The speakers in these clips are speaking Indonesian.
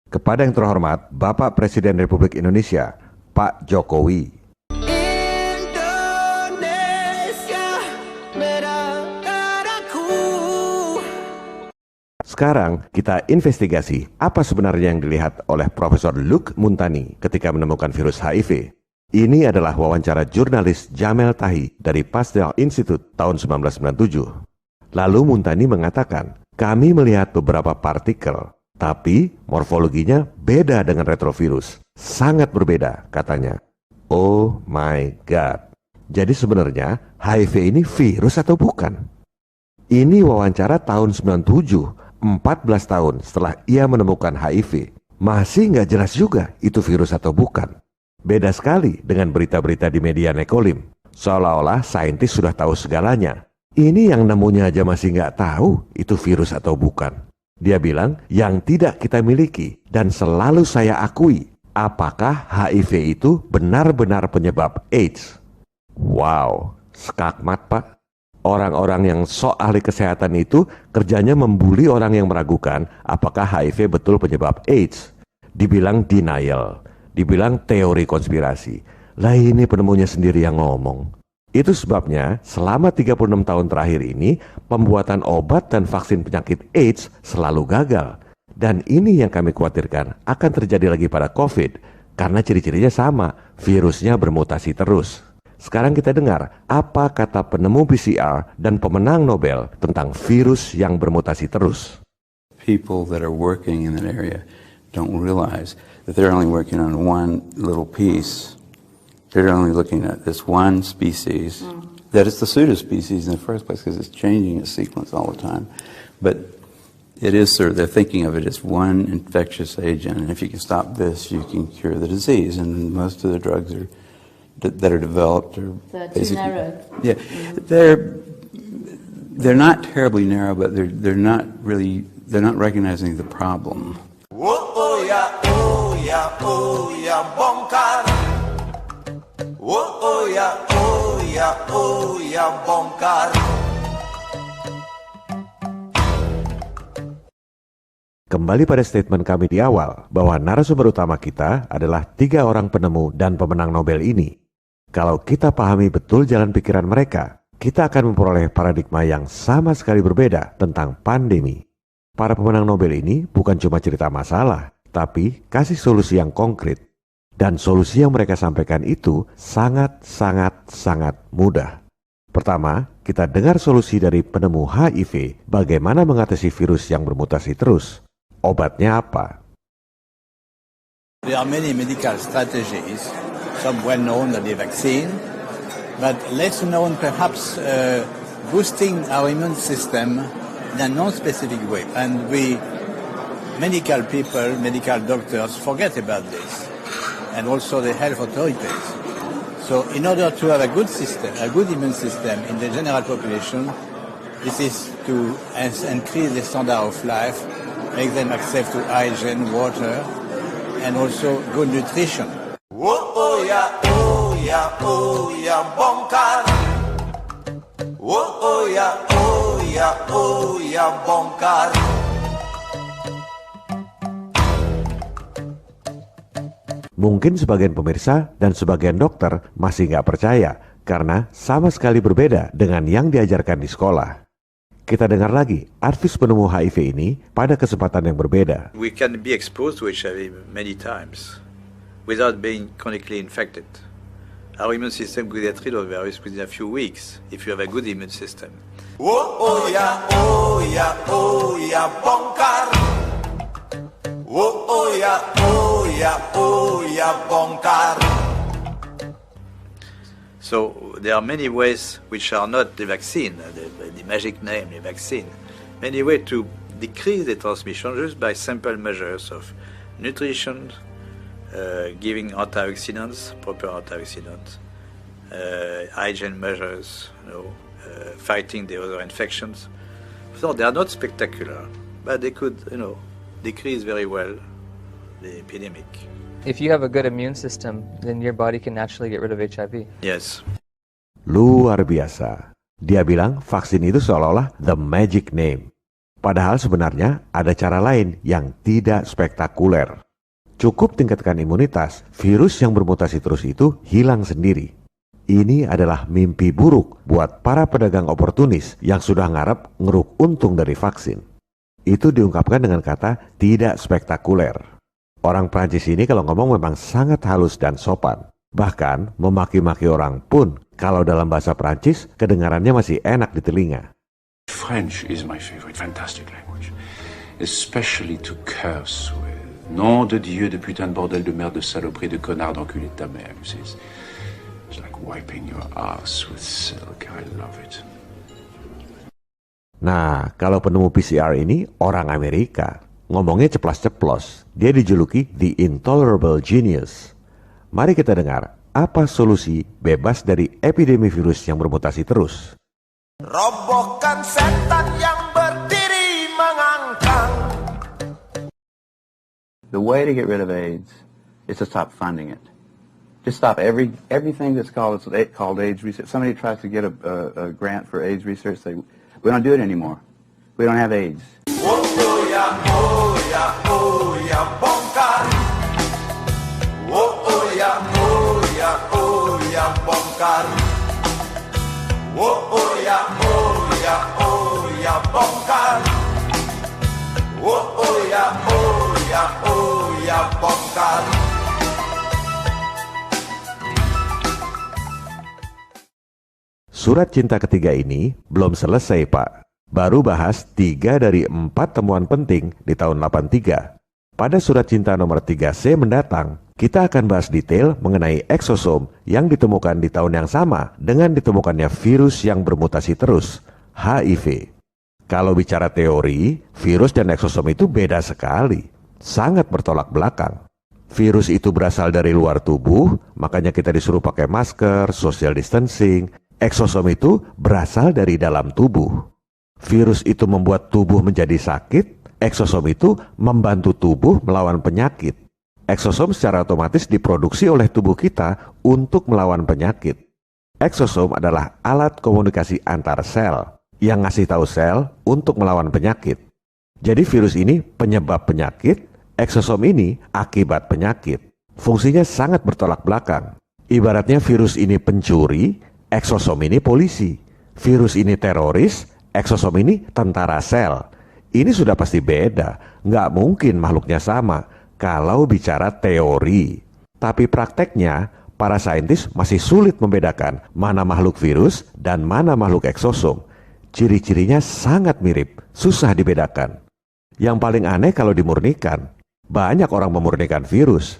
Kepada yang terhormat Bapak Presiden Republik Indonesia, Pak Jokowi. Sekarang kita investigasi apa sebenarnya yang dilihat oleh Profesor Luc Montagny ketika menemukan virus HIV. Ini adalah wawancara jurnalis Jamel Tahi dari Pasteur Institute tahun 1997. Lalu Montagny mengatakan, kami melihat beberapa partikel, tapi morfologinya beda dengan retrovirus. Sangat berbeda, katanya. Oh my God. Jadi sebenarnya HIV ini virus atau bukan? Ini wawancara tahun 97, 14 tahun setelah ia menemukan HIV. Masih nggak jelas juga itu virus atau bukan. Beda sekali dengan berita-berita di media nekolim. Seolah-olah saintis sudah tahu segalanya. Ini yang nemunya aja masih nggak tahu itu virus atau bukan. Dia bilang, yang tidak kita miliki dan selalu saya akui, apakah HIV itu benar-benar penyebab AIDS? Wow, skakmat Pak. Orang-orang yang sok ahli kesehatan itu kerjanya membuli orang yang meragukan apakah HIV betul penyebab AIDS. Dibilang denial, dibilang teori konspirasi. Lah ini penemunya sendiri yang ngomong. Itu sebabnya selama 36 tahun terakhir ini pembuatan obat dan vaksin penyakit AIDS selalu gagal. Dan ini yang kami khawatirkan akan terjadi lagi pada COVID karena ciri-cirinya sama, virusnya bermutasi terus. Sekarang kita dengar apa kata penemu PCR dan pemenang Nobel tentang virus yang bermutasi terus. People that are working in that area don't realize that they're only working on one little piece. They're only looking at this one species that is the pseudospecies in the first place because it's changing its sequence all the time. But it is sort of, they're thinking of it as one infectious agent, and if you can stop this, you can cure the disease. And most of the drugs that are developed are too narrow. Yeah, they're not terribly narrow, but they're not recognizing the problem. Oh ya bongkar. Oh ya bongkar. Kembali pada statement kami di awal bahwa narasumber utama kita adalah 3 orang penemu dan pemenang Nobel ini. Kalau kita pahami betul jalan pikiran mereka, kita akan memperoleh paradigma yang sama sekali berbeda tentang pandemi. Para pemenang Nobel ini bukan cuma cerita masalah, tapi kasih solusi yang konkret. Dan solusi yang mereka sampaikan itu sangat mudah. Pertama, kita dengar solusi dari penemu HIV, bagaimana mengatasi virus yang bermutasi terus. Obatnya apa? There are many medical strategies, some well known are the vaccine, but less known perhaps boosting our immune system in a non-specific way. And medical people, medical doctors forget about this, and also the health authorities. So in order to have a good system, a good immune system in the general population, this is to increase the standard of life, make them access to hygiene, water, and also good nutrition. Oh ya bongkar. Oh ya bongkar. Mungkin sebagian pemirsa dan sebagian dokter masih nggak percaya karena sama sekali berbeda dengan yang diajarkan di sekolah. Kita dengar lagi advice penemu HIV ini pada kesempatan yang berbeda. We can be exposed to HIV many times without being chronically infected. Our immune system could get rid of the virus within a few weeks if you have a good immune system. Oh ya bongkar. Oh ya bongkar. So there are many ways which are not the vaccine, the magic name, the vaccine. Many ways to decrease the transmission just by simple measures of nutrition, giving antioxidants, proper antioxidants, hygiene measures, fighting the other infections. So they are not spectacular, but they could, decrease very well the epidemic. If you have a good immune system, then your body can naturally get rid of HIV. Yes. Luar biasa. Dia bilang vaksin itu seolah-olah the magic name. Padahal sebenarnya ada cara lain yang tidak spektakuler. Cukup tingkatkan imunitas, virus yang bermutasi terus itu hilang sendiri. Ini adalah mimpi buruk buat para pedagang oportunis yang sudah ngarep ngeruk untung dari vaksin. Itu diungkapkan dengan kata tidak spektakuler. Orang Prancis ini kalau ngomong memang sangat halus dan sopan. Bahkan memaki-maki orang pun kalau dalam bahasa Prancis kedengarannya masih enak di telinga. French is my favorite, fantastic language. Especially to curse with. Nom de Dieu, de putain de bordel de merde, de saloperie, de connard, d'enculé de ta mère. It's like wiping your ass with silk. I love it. Nah, kalau penemu PCR ini orang Amerika. Ngomongnya ceplas-ceplos. Dia dijuluki The Intolerable Genius. Mari kita dengar apa solusi bebas dari epidemi virus yang bermutasi terus. Robohkan setan yang berdiri mengangkang. The way to get rid of AIDS is to stop funding it. Just stop everything that's called AIDS research. Somebody tries to get a grant for AIDS research, say, we don't do it anymore. We don't have AIDS. Oh ya, oh ya, oh ya, bongkar. Oh ya, oh ya, oh ya, bongkar. Oh ya, oh ya, oh ya, bongkar. Oh ya, oh ya, oh ya, bongkar. Surat cinta ketiga ini belum selesai, Pak. Baru bahas 3 dari 4 temuan penting di tahun 83. Pada surat cinta nomor 3C mendatang, kita akan bahas detail mengenai eksosom yang ditemukan di tahun yang sama dengan ditemukannya virus yang bermutasi terus, HIV. Kalau bicara teori, virus dan eksosom itu beda sekali, sangat bertolak belakang. Virus itu berasal dari luar tubuh, makanya kita disuruh pakai masker, social distancing. Eksosom itu berasal dari dalam tubuh. Virus itu membuat tubuh menjadi sakit, eksosom itu membantu tubuh melawan penyakit. Eksosom secara otomatis diproduksi oleh tubuh kita untuk melawan penyakit. Eksosom adalah alat komunikasi antar sel yang ngasih tahu sel untuk melawan penyakit. Jadi virus ini penyebab penyakit, eksosom ini akibat penyakit. Fungsinya sangat bertolak belakang. Ibaratnya virus ini pencuri, eksosom ini polisi. Virus ini teroris, eksosom ini tentara sel. Ini sudah pasti beda, nggak mungkin makhluknya sama kalau bicara teori. Tapi prakteknya, para saintis masih sulit membedakan mana makhluk virus dan mana makhluk eksosom. Ciri-cirinya sangat mirip, susah dibedakan. Yang paling aneh kalau dimurnikan, banyak orang memurnikan virus.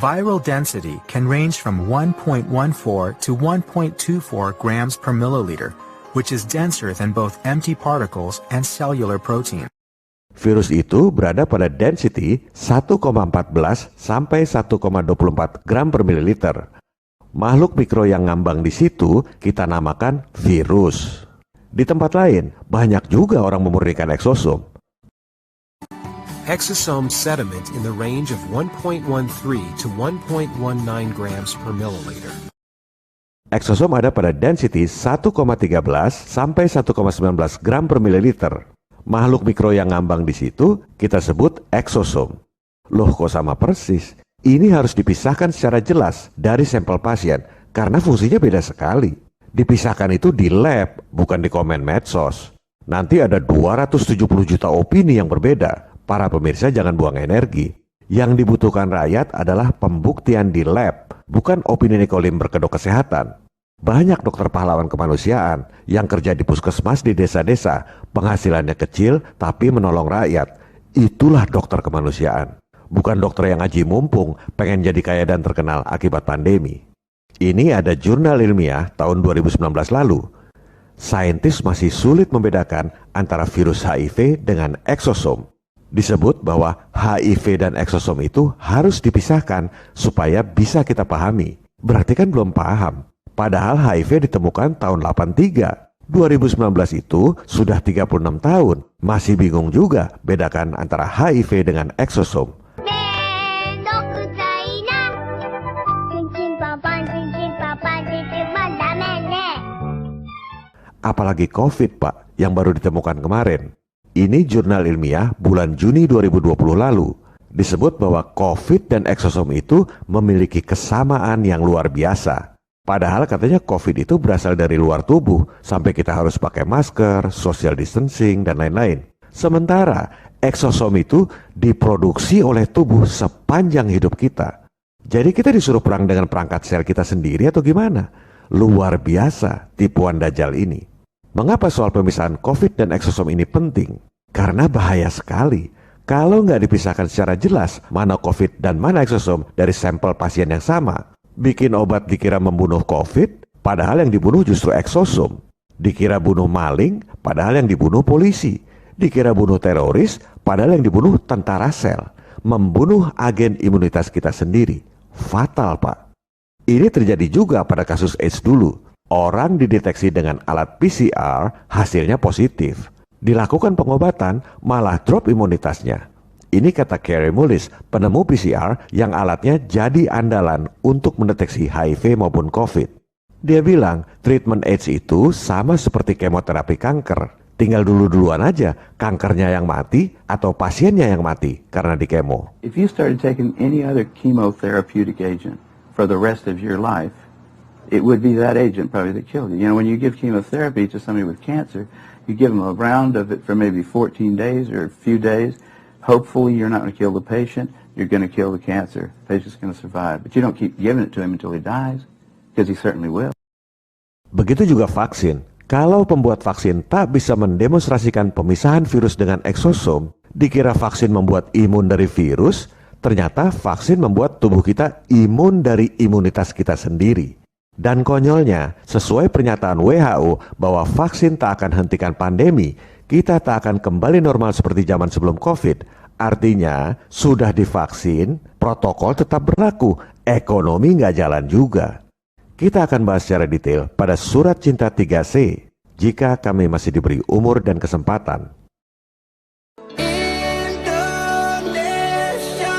Viral density can range from 1.14 to 1.24 grams per milliliter, which is denser than both empty particles and cellular protein. Virus itu berada pada density 1,14 sampai 1,24 gram per mililiter. Makhluk mikro yang ngambang di situ kita namakan virus. Di tempat lain, banyak juga orang memurnikan eksosom. Exosome sediment in the range of 1.13 to 1.19 grams per milliliter. Eksosom ada pada density 1,13 sampai 1,19 gram per mililiter. Makhluk mikro yang ngambang di situ kita sebut eksosom. Loh, kok sama persis? Ini harus dipisahkan secara jelas dari sampel pasien karena fungsinya beda sekali. Dipisahkan itu di lab, bukan di komen medsos. Nanti ada 270 juta opini yang berbeda. Para pemirsa jangan buang energi. Yang dibutuhkan rakyat adalah pembuktian di lab, bukan opini Nicolim berkedok kesehatan. Banyak dokter pahlawan kemanusiaan yang kerja di puskesmas di desa-desa, penghasilannya kecil tapi menolong rakyat. Itulah dokter kemanusiaan. Bukan dokter yang ngaji mumpung, pengen jadi kaya dan terkenal akibat pandemi. Ini ada jurnal ilmiah tahun 2019 lalu. Saintis masih sulit membedakan antara virus HIV dengan eksosom. Disebut bahwa HIV dan eksosom itu harus dipisahkan supaya bisa kita pahami. Berarti kan belum paham. Padahal HIV ditemukan tahun 83. 2019 itu sudah 36 tahun. Masih bingung juga bedakan antara HIV dengan eksosom. Apalagi COVID, Pak, yang baru ditemukan kemarin. Ini jurnal ilmiah bulan Juni 2020 lalu. Disebut bahwa COVID dan eksosom itu memiliki kesamaan yang luar biasa. Padahal katanya COVID itu berasal dari luar tubuh, sampai kita harus pakai masker, social distancing, dan lain-lain. Sementara eksosom itu diproduksi oleh tubuh sepanjang hidup kita. Jadi kita disuruh perang dengan perangkat sel kita sendiri atau gimana? Luar biasa tipuan Dajjal ini. Mengapa soal pemisahan COVID dan eksosom ini penting? Karena bahaya sekali. Kalau nggak dipisahkan secara jelas mana COVID dan mana eksosom dari sampel pasien yang sama. Bikin obat dikira membunuh COVID, padahal yang dibunuh justru eksosom. Dikira bunuh maling, padahal yang dibunuh polisi. Dikira bunuh teroris, padahal yang dibunuh tentara sel. Membunuh agen imunitas kita sendiri. Fatal, Pak. Ini terjadi juga pada kasus AIDS dulu. Orang dideteksi dengan alat PCR, hasilnya positif. Dilakukan pengobatan, malah drop imunitasnya. Ini kata Kary Mullis, penemu PCR yang alatnya jadi andalan untuk mendeteksi HIV maupun COVID. Dia bilang, treatment AIDS itu sama seperti kemoterapi kanker. Tinggal duluan aja, kankernya yang mati atau pasiennya yang mati karena dikemo. If you started taking any other chemotherapeutic agent for the rest of your life, it would be that agent probably that killed you. You know, when you give chemotherapy to somebody with cancer, you give them a round of it for maybe 14 days or a few days. Hopefully you're not going to kill the patient. You're going to kill the cancer. The patient's going to survive. But you don't keep giving it to him until he dies, because he certainly will. Begitu juga vaksin. Kalau pembuat vaksin tak bisa mendemonstrasikan pemisahan virus dengan eksosom, dikira vaksin membuat imun dari virus, ternyata vaksin membuat tubuh kita imun dari imunitas kita sendiri. Dan konyolnya, sesuai pernyataan WHO bahwa vaksin tak akan hentikan pandemi, kita tak akan kembali normal seperti zaman sebelum COVID. Artinya, sudah divaksin, protokol tetap berlaku, ekonomi nggak jalan juga. Kita akan bahas secara detail pada Surat Cinta 3C, jika kami masih diberi umur dan kesempatan. Indonesia,